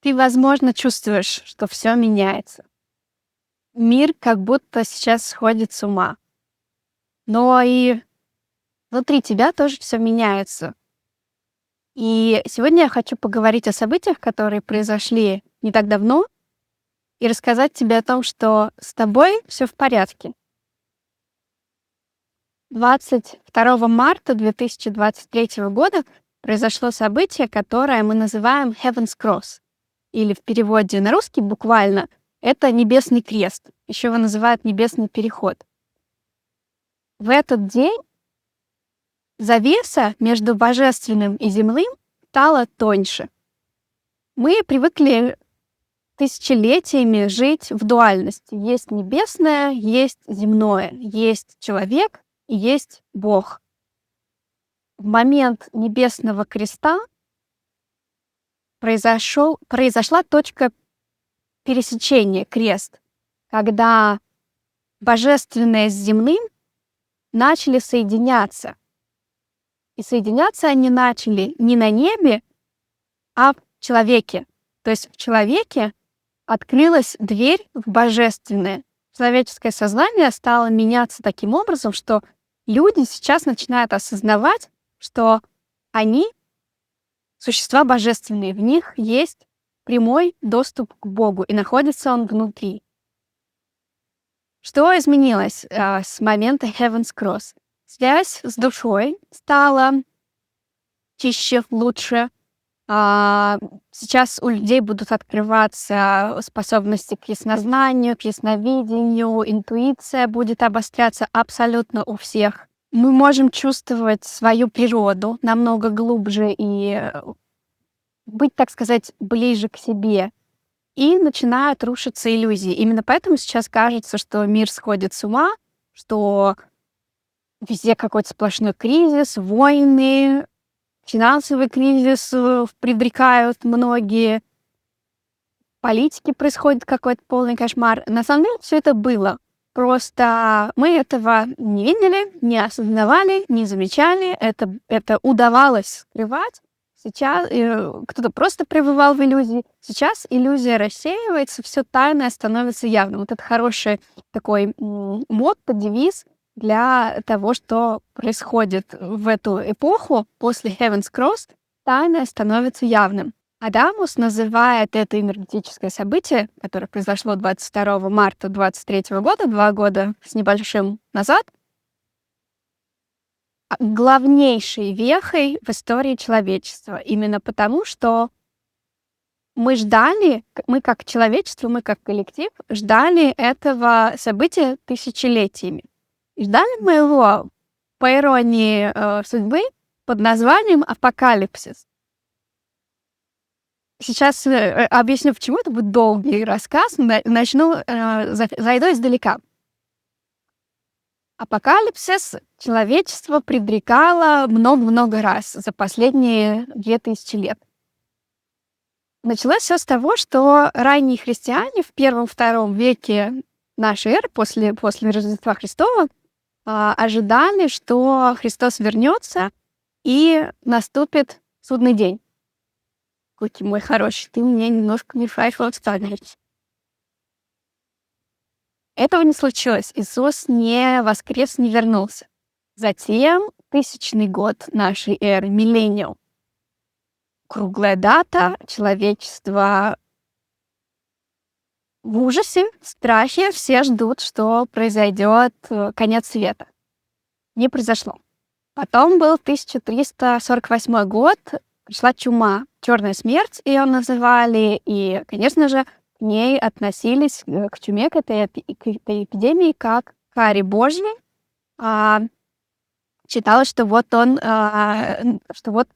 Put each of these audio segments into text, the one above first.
Ты, возможно, чувствуешь, что все меняется. Мир как будто сейчас сходит с ума. Но и внутри тебя тоже все меняется. И сегодня я хочу поговорить о событиях, которые произошли не так давно, и рассказать тебе о том, что с тобой все в порядке. 22 марта 2023 года произошло событие, которое мы называем Heaven's Cross, или в переводе на русский буквально это Небесный крест. Еще его называют Небесный переход. В этот день завеса между божественным и земным стала тоньше. Мы привыкли тысячелетиями жить в дуальности. Есть небесное, есть земное, есть человек и есть Бог. В момент Небесного креста произошла точка пересечения, крест, когда божественное с земным начали соединяться. И соединяться они начали не на небе, а в человеке. То есть в человеке открылась дверь в божественное. Человеческое сознание стало меняться таким образом, что люди сейчас начинают осознавать, что они существа божественные, в них есть прямой доступ к Богу, и находится он внутри. Что изменилось с момента Heaven's Cross? Связь с душой стала чище, лучше. Сейчас у людей будут открываться способности к яснознанию, к ясновидению, интуиция будет обостряться абсолютно у всех. Мы можем чувствовать свою природу намного глубже и быть, так сказать, ближе к себе. И начинают рушиться иллюзии. Именно поэтому сейчас кажется, что мир сходит с ума, что везде какой-то сплошной кризис, войны, финансовый кризис предрекают многие, политики происходит какой-то полный кошмар. На самом деле все это было. Просто мы этого не видели, не осознавали, не замечали. Это удавалось скрывать. Сейчас кто-то просто пребывал в иллюзии. Сейчас иллюзия рассеивается, все тайное становится явным. Вот это хороший такой мотто, девиз для того, что происходит в эту эпоху после Heaven's Cross. Тайное становится явным. Адамус называет это энергетическое событие, которое произошло 22 марта 2023 года, 2 года с небольшим назад, главнейшей вехой в истории человечества. Именно потому, что мы как человечество, мы как коллектив, ждали этого события тысячелетиями. И ждали мы его, по иронии судьбы, под названием «Апокалипсис». Сейчас объясню, почему это будет долгий рассказ. Зайду издалека. Апокалипсис человечество предрекало много-много раз за последние 2000 лет. Началось все с того, что ранние христиане в 1-2 веке нашей эры, после Рождества Христова, ожидали, что Христос вернется и наступит судный день. Кути мой хороший, ты мне немножко мешаешь встать. Этого не случилось. Иисус не воскрес, не вернулся. Затем 1000-й год нашей эры, миллениум. Круглая дата, человечество в ужасе, в страхе, все ждут, что произойдет конец света. Не произошло. Потом был 1348 год, пришла чума, черная смерть ее называли, и, конечно же, к ней относились, к чуме, к этой эпидемии, как к каре Божьей. Считалось, что что вот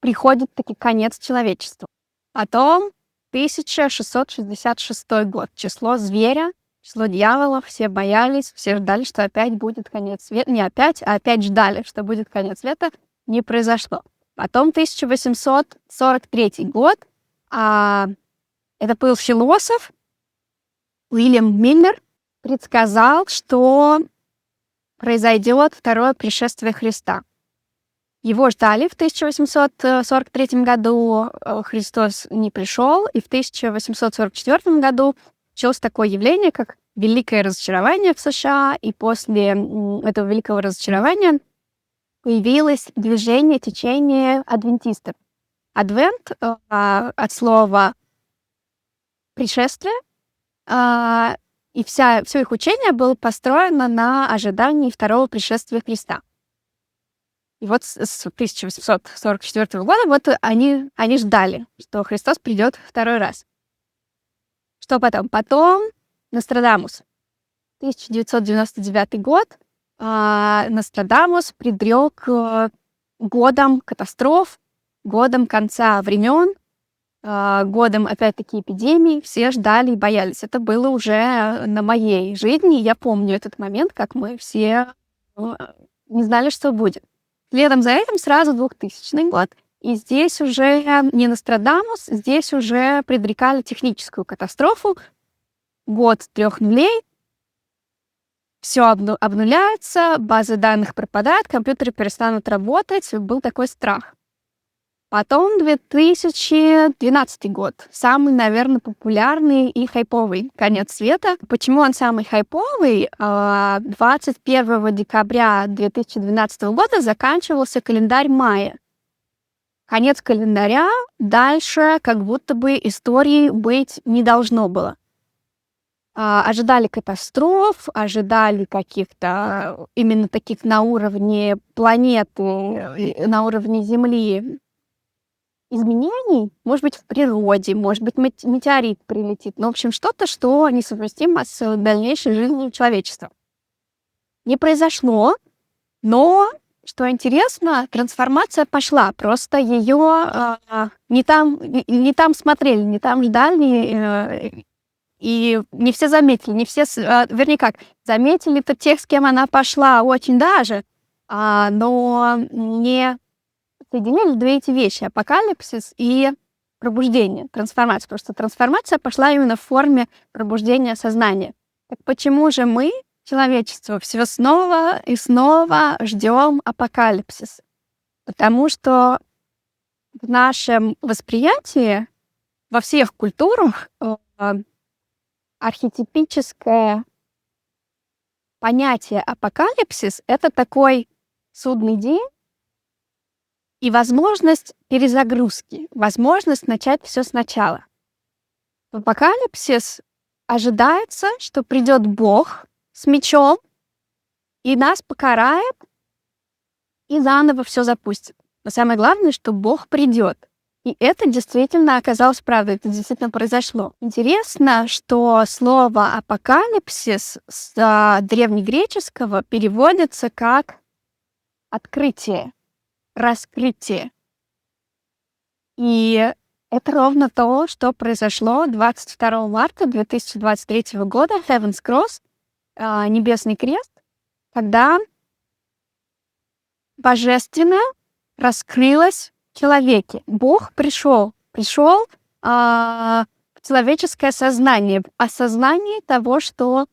приходит таки конец человечеству. Потом 1666 год, число зверя, число дьявола, все боялись, все ждали, что опять будет конец света. Не опять, а опять ждали, что будет конец света. Не произошло. Потом 1843 год. Это был философ Уильям Миллер, предсказал, что произойдет второе пришествие Христа. Его ждали в 1843 году, Христос не пришел, и в 1844 году началось такое явление, как Великое разочарование в США, и после этого великого разочарования появилось движение, течение адвентистов. Адвент от слова «пришествие», и все их учение было построено на ожидании второго пришествия Христа. И вот с 1844 года вот они ждали, что Христос придет второй раз. Что потом? Потом Нострадамус. 1999 год. Нострадамус предрек годом катастроф, годом конца времен, годом, опять-таки, эпидемий. Все ждали и боялись. Это было уже на моей жизни. Я помню этот момент, как мы все не знали, что будет. Следом за этим сразу 2000 год. И здесь уже не Нострадамус, здесь уже предрекали техническую катастрофу. Год 3 нулей. Все обнуляется, базы данных пропадают, компьютеры перестанут работать. Был такой страх. Потом 2012 год. Самый, наверное, популярный и хайповый конец света. Почему он самый хайповый? 21 декабря 2012 года заканчивался календарь майя. Конец календаря, дальше как будто бы истории быть не должно было. Ожидали катастроф, ожидали каких-то именно таких на уровне планеты, на уровне Земли изменений, может быть, в природе, может быть, метеорит прилетит. Ну, в общем, что-то, что несовместимо с дальнейшей жизнью человечества. Не произошло, но, что интересно, трансформация пошла. Просто ее не там смотрели, не там ждали, и не все заметили, не все, вернее как, заметили-то тех, с кем она пошла очень даже, но не соединили две эти вещи: апокалипсис и пробуждение, трансформация. Потому что трансформация пошла именно в форме пробуждения сознания. Так почему же мы, человечество, все снова и снова ждем апокалипсис? Потому что в нашем восприятии, во всех культурах, архетипическое понятие апокалипсис — это такой судный день и возможность перезагрузки, возможность начать все сначала. В апокалипсис ожидается, что придет Бог с мечом и нас покарает и заново все запустит. Но самое главное, что Бог придет. И это действительно оказалось правдой, это действительно произошло. Интересно, что слово апокалипсис с древнегреческого переводится как открытие, раскрытие. И это ровно то, что произошло 22 марта 2023 года, Heaven's Cross, Небесный крест, когда божественное раскрылось в человеке. Бог пришел в человеческое сознание, в осознание того, что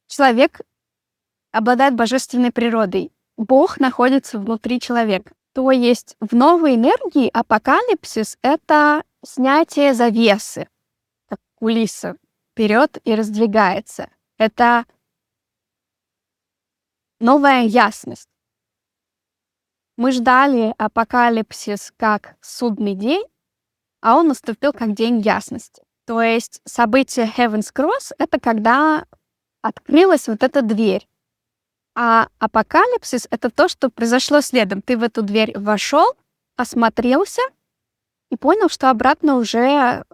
человек обладает божественной природой. Бог находится внутри человека. То есть в новой энергии апокалипсис — это снятие завесы, как кулиса, вперед и раздвигается. Это новая ясность. Мы ждали апокалипсис как судный день, а он наступил как день ясности. То есть событие Heaven's Cross — это когда открылась вот эта дверь. А апокалипсис — это то, что произошло следом. Ты в эту дверь вошел, осмотрелся и понял, что обратно уже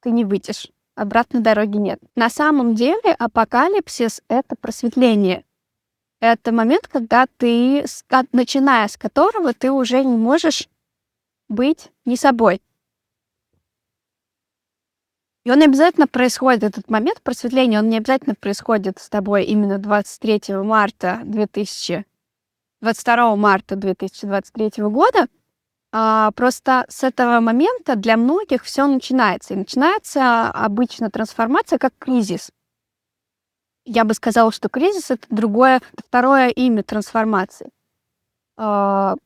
ты не выйдешь. Обратной дороги нет. На самом деле апокалипсис — это просветление. Это момент, когда ты, начиная с которого ты уже не можешь быть не собой. И он не обязательно происходит, этот момент просветления, он не обязательно происходит с тобой именно 22 марта 2023 года. Просто с этого момента для многих все начинается. И начинается обычно трансформация как кризис. Я бы сказала, что кризис — это второе имя трансформации. А,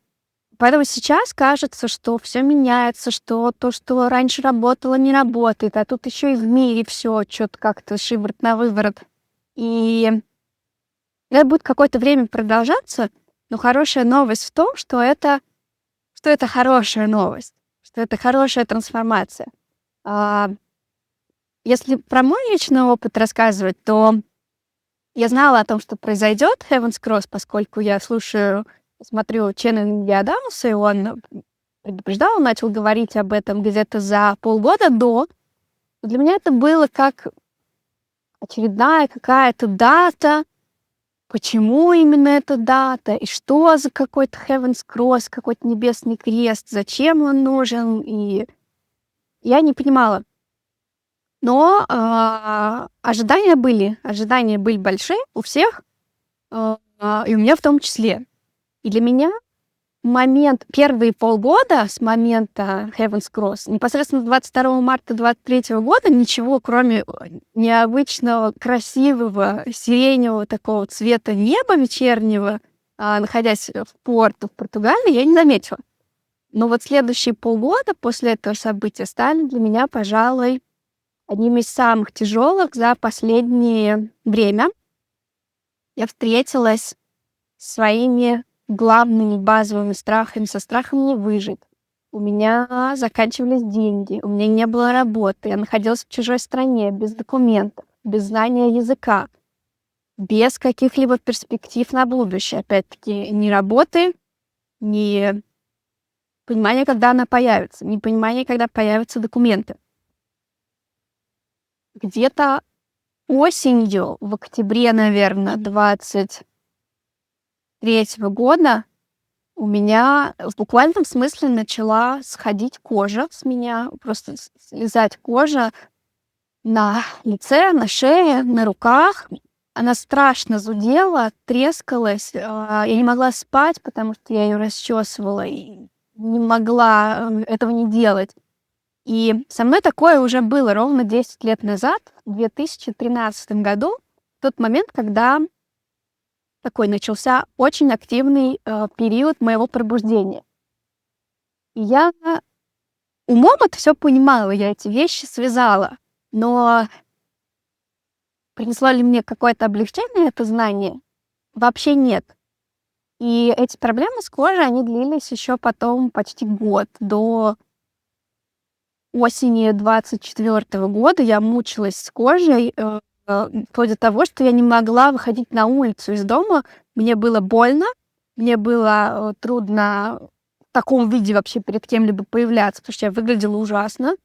Поэтому сейчас кажется, что все меняется, что то, что раньше работало, не работает, а тут еще и в мире все что то как-то шиворот на выворот. И это будет какое-то время продолжаться, но хорошая новость в том, что это хорошая новость, что это хорошая трансформация. А, Если про мой личный опыт рассказывать, то я знала о том, что произойдет Heaven's Cross, поскольку я смотрю Чена Адамса, и он предупреждал, начал говорить об этом где-то за полгода до. Для меня это было как очередная какая-то дата. Почему именно эта дата? И что за какой-то Heaven's Cross, какой-то небесный крест? Зачем он нужен? И я не понимала. Но ожидания были большие у всех, и у меня в том числе. И для меня первые полгода с момента Heaven's Cross, непосредственно 22 марта 23 года ничего, кроме необычного, красивого, сиреневого такого цвета неба вечернего, находясь в Порту, в Португалии, я не заметила. Но вот следующие полгода после этого события стали для меня, пожалуй, одним из самых тяжелых за последнее время. Я встретилась со своими главными базовыми страхами, со страхом не выжить. У меня заканчивались деньги, у меня не было работы, я находилась в чужой стране, без документов, без знания языка, без каких-либо перспектив на будущее. Опять-таки, ни работы, ни понимания, когда она появится, ни понимания, когда появятся документы. Где-то осенью, в октябре, наверное, 23 года у меня в буквальном смысле начала сходить кожа с меня, просто слезать кожа на лице, на шее, на руках. Она страшно зудела, трескалась. Я не могла спать, потому что я ее расчесывала и не могла этого не делать. И со мной такое уже было ровно 10 лет назад, в 2013 году, в тот момент, когда такой начался очень активный период моего пробуждения. И я умом это все понимала, я эти вещи связала, но принесло ли мне какое-то облегчение это знание? Вообще нет. И эти проблемы с кожей, они длились еще потом почти год, до осени 24 года я мучилась с кожей, вплоть до того, что я не могла выходить на улицу из дома. Мне было больно, мне было трудно в таком виде вообще перед кем-либо появляться, потому что я выглядела ужасно.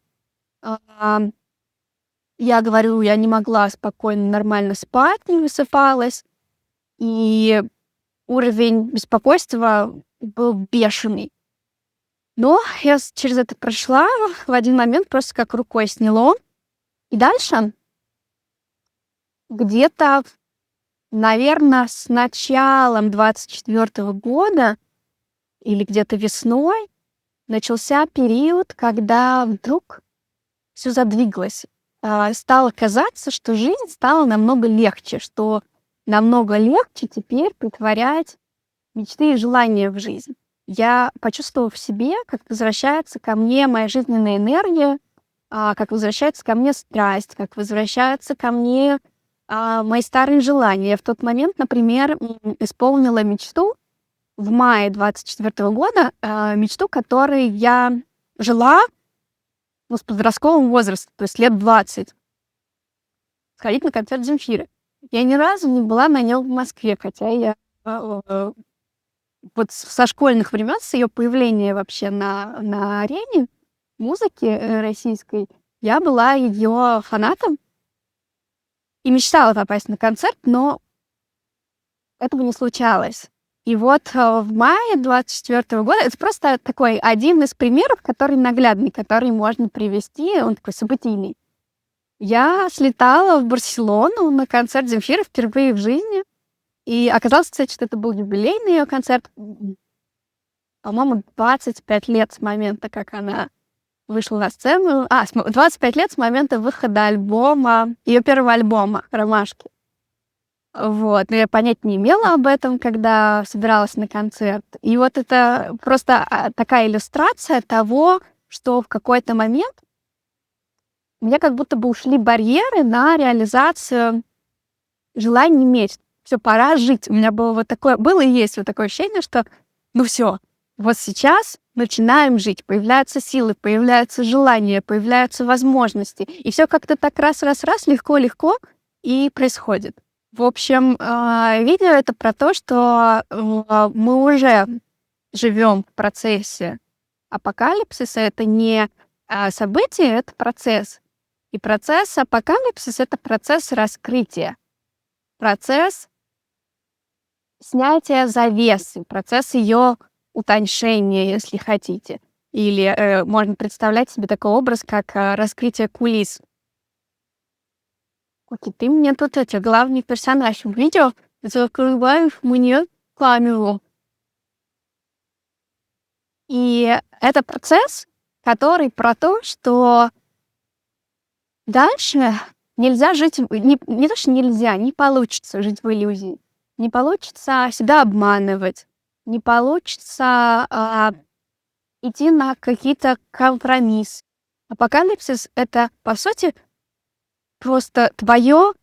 А, Я говорю, я не могла спокойно, нормально спать, не высыпалась. И уровень беспокойства был бешеный. Но я через это прошла, в один момент просто как рукой сняло. И дальше где-то, наверное, с началом 24 года или где-то весной начался период, когда вдруг все задвигалось. Стало казаться, что жизнь стала намного легче, что намного легче теперь претворять мечты и желания в жизнь. Я почувствовала в себе, как возвращается ко мне моя жизненная энергия, как возвращается ко мне страсть, как возвращаются ко мне мои старые желания. Я в тот момент, например, исполнила мечту в мае 24 года, мечту, которой я жила с подросткового возраста, то есть лет 20, сходить на концерт Земфиры. Я ни разу не была на нем в Москве, хотя я вот со школьных времен, с ее появления вообще на арене музыки российской, я была ее фанатом и мечтала попасть на концерт, но этого не случалось. И вот в мае 24 года, это просто такой один из примеров, который наглядный, который можно привести, он такой событийный. Я слетала в Барселону на концерт Земфиры впервые в жизни. И оказалось, кстати, что это был юбилейный ее концерт. По-моему, 25 лет с момента, как она вышла на сцену. 25 лет с момента выхода альбома, ее первого альбома «Ромашки». Вот, но я понятия не имела об этом, когда собиралась на концерт. И вот это просто, такая иллюстрация того, что в какой-то момент у меня как будто бы ушли барьеры на реализацию желания иметь. Всё, пора жить. У меня было и есть вот такое ощущение, что ну всё, вот сейчас начинаем жить. Появляются силы, появляются желания, появляются возможности. И всё как-то так раз, легко-легко и происходит. В общем, видео это про то, что, мы уже живем в процессе апокалипсиса. Это не, событие, это процесс. И процесс апокалипсиса — это процесс раскрытия, процесс снятия завесы, процесс ее утоньшения, если хотите. Или, можно представлять себе такой образ, как, раскрытие кулис. Окей, ты мне тут главный персонаж в видео, закрываешь мне камеру. И это процесс, который про то, что дальше нельзя жить не то, что нельзя, не получится жить в иллюзии. Не получится себя обманывать, не получится, идти на какие-то компромиссы. Апокалипсис — это, по сути, просто твое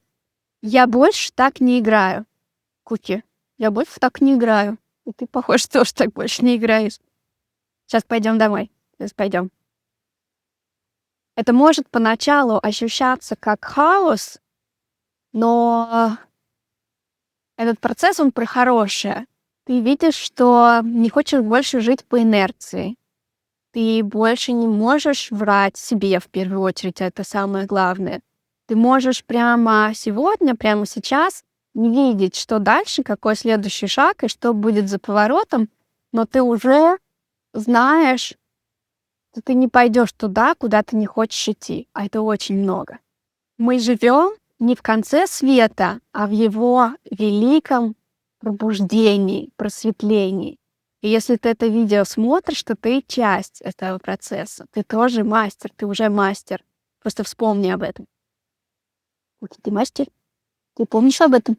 «я больше так не играю». Куки, я больше так не играю. И ты, похоже, тоже так больше не играешь. Сейчас пойдем домой. Сейчас пойдем. Это может поначалу ощущаться как хаос, но этот процесс, он про хорошее. Ты видишь, что не хочешь больше жить по инерции. Ты больше не можешь врать себе в первую очередь, это самое главное. Ты можешь прямо сегодня, прямо сейчас не видеть, что дальше, какой следующий шаг и что будет за поворотом, но ты уже знаешь, что ты не пойдешь туда, куда ты не хочешь идти, а это очень много. Мы живем не в конце света, а в его великом пробуждении, просветлении. И если ты это видео смотришь, то ты часть этого процесса. Ты тоже мастер, ты уже мастер. Просто вспомни об этом. Ты мастер? Ты помнишь об этом?